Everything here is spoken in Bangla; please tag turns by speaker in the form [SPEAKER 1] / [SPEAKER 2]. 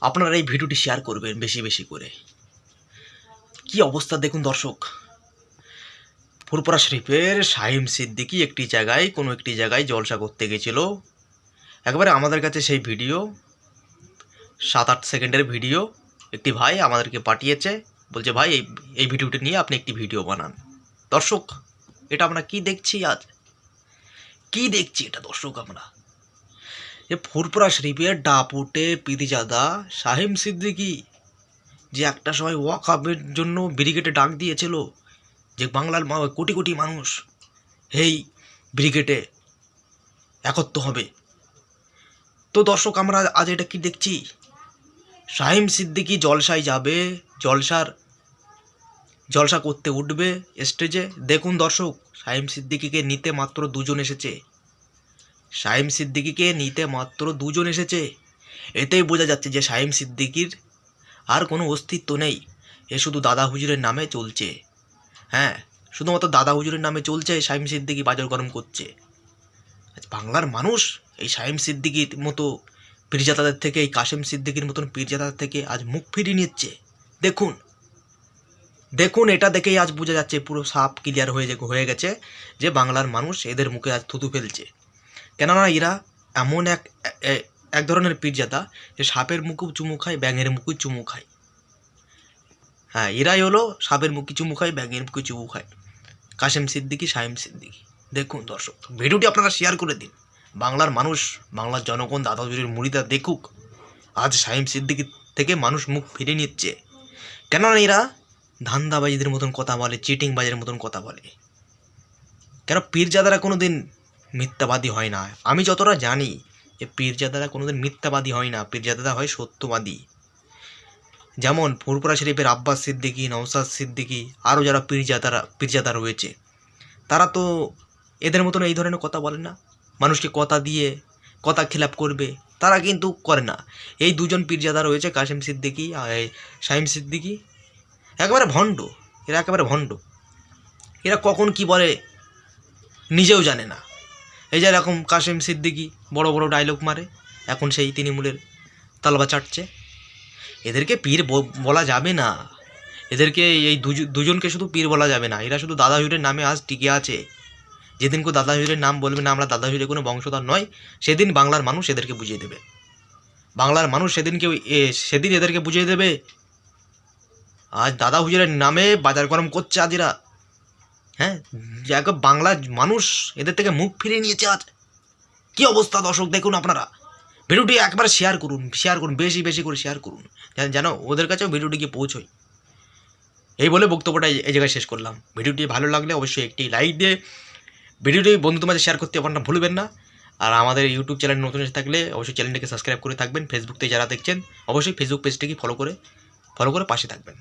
[SPEAKER 1] আপনারা এই ভিডিওটি শেয়ার করবেন বেশি বেশি করে। কি অবস্থা দেখুন দর্শক, ফুরফুরা শরীফের শাহিম সিদ্দিকী একটি জায়গায় জলসা করতে গেছিল। একবারে আমাদের কাছে সেই ভিডিও 7-8 সেকেন্ডের ভিডিও একটি ভাই আমাদেরকে পাঠিয়েছে, বলছে ভাই এই ভিডিওটি নিয়ে আপনি একটি ভিডিও বানান। দর্শক, এটা আমরা কি দেখছি, এটা দর্শক, আমরা যে ফুরফুরা শরীফের ডাপুটে পীরজাদা শাহিম সিদ্দিকী যে একটা সময় ওয়াকফের জন্য ব্রিগেডে ডাক দিয়েছিল, যে বাংলার কোটি কোটি মানুষ এই ব্রিগেডে একত্র হবে। তো দর্শক, আমরা আজ এটা কি দেখছি, শাহিম সিদ্দিকী জলসায় যাবে, জলসা করতে উঠবে স্টেজে। দেখুন দর্শক, শাহিম সিদ্দিকীকে নিতে মাত্র দুজন এসেছে। এতেই বোঝা যাচ্ছে যে শাহিম সিদ্দিকীর আর কোনো অস্তিত্ব নেই। এ শুধু দাদা হুজুরের নামে চলছে। হ্যাঁ, শুধুমাত্র দাদা হুজুরের নামে চলছে। শাহিম সিদ্দিকী বাজার গরম করছে। বাংলার মানুষ এই শাহিম সিদ্দিকীর মতো পীরজাদাদের থেকে, এই কাশেম সিদ্দিকীর মতন পীরজাদাদের থেকে আজ মুখ ফিরিয়ে নিচ্ছে। দেখুন, এটা দেখেই আজ বোঝা যাচ্ছে, পুরো সাপ ক্লিয়ার হয়ে গেছে যে বাংলার মানুষ এদের মুখে আজ থুতু ফেলছে। কেননা এরা এমন এক ধরনের পীরজাদা যে সাপের মুখেও চুমু খায়, ব্যাঙের মুখেও চুমু খায়। হ্যাঁ, এরাই হলো সাপের মুখে চুমু খায়, ব্যাঙের মুখে চুমু খায়, কাশেম সিদ্দিকী, শাহিম সিদ্দিকী। দেখুন দর্শক, ভিডিওটি আপনারা শেয়ার করে দিন। বাংলার মানুষ, বাংলার জনগণ, দাদা হুজুরের মুরিদরা দেখুক আজ শাহিম সিদ্দিকী থেকে মানুষ মুখ ফিরে নিচ্ছে। কেননা এরা ধান্দাবাজিদের মতন কথা বলে, চিটিংবাজের মতন কথা বলে। কেন পীরজাদারা কোনো দিন মিথ্যাবাদী হয় না। আমি যতটা জানি যে পীরজাদারা কোনো দিন মিথ্যাবাদী হয় না, পীরজাদারা হয় সত্যবাদী। যেমন ফুরফুরা শরীফের আব্বাস সিদ্দিকী, নওশাদ সিদ্দিকী, আরও যারা পীরজাদা রয়েছে, তারা তো এদের মতন এই ধরনের কথা বলে না। মানুষকে কথা দিয়ে কথা খিলাপ করবে, তারা কিন্তু করে না। এই দুজন পীরজাদা রয়েছে, কাশেম সিদ্দিকী আর শাহিম সিদ্দিকী, একেবারে ভণ্ড। এরা কখন কি বলে নিজেও জানে না। এই যে এরকম কাশেম সিদ্দিকী বড় বড় ডায়লগ মারে, এখন সেই তৃণমূলের তালবা চাটছে। এদেরকে পীর বলা যাবে না। এদেরকে এই দুজনকে শুধু পীর বলা যাবে না। এরা শুধু দাদা হুজুরের নামে আজ টিকে আছে। যেদিন কেউ দাদা হুজুরের নাম বলবে না, আমরা দাদা হুজুরের কোনো বংশধর নয়, সেদিন বাংলার মানুষ এদেরকে বুঝিয়ে দেবে। বাংলার মানুষ সেদিন এদেরকে বুঝিয়ে দেবে। আজ দাদা হুজুরের নামে বাজার গরম করছে আজ এরা। হ্যাঁ, বাংলার মানুষ এদের থেকে মুখ ফিরিয়ে নিয়েছে আজ। কি অবস্থা দর্শক, দেখুন আপনারা। ভিডিওটি একবার শেয়ার করুন, বেশি বেশি করে শেয়ার করুন, যেন ওদের কাছেও ভিডিওটি গিয়ে পৌঁছয়। এই বলে বক্তব্যটা এই জায়গায় শেষ করলাম। ভিডিওটি ভালো লাগলে অবশ্যই একটি লাইক দিয়ে ভিডিওটি বন্ধুদের মাঝে শেয়ার করতে আপনারা ভুলবেন না। আর আমাদের ইউটিউব চ্যানেল নতুন এসে থাকলে অবশ্যই চ্যানেলটিকে সাবস্ক্রাইব করে থাকবেন। ফেসবুক থেকে যারা দেখছেন অবশ্যই ফেসবুক পেজটিকে ফলো করে পাশে থাকবেন।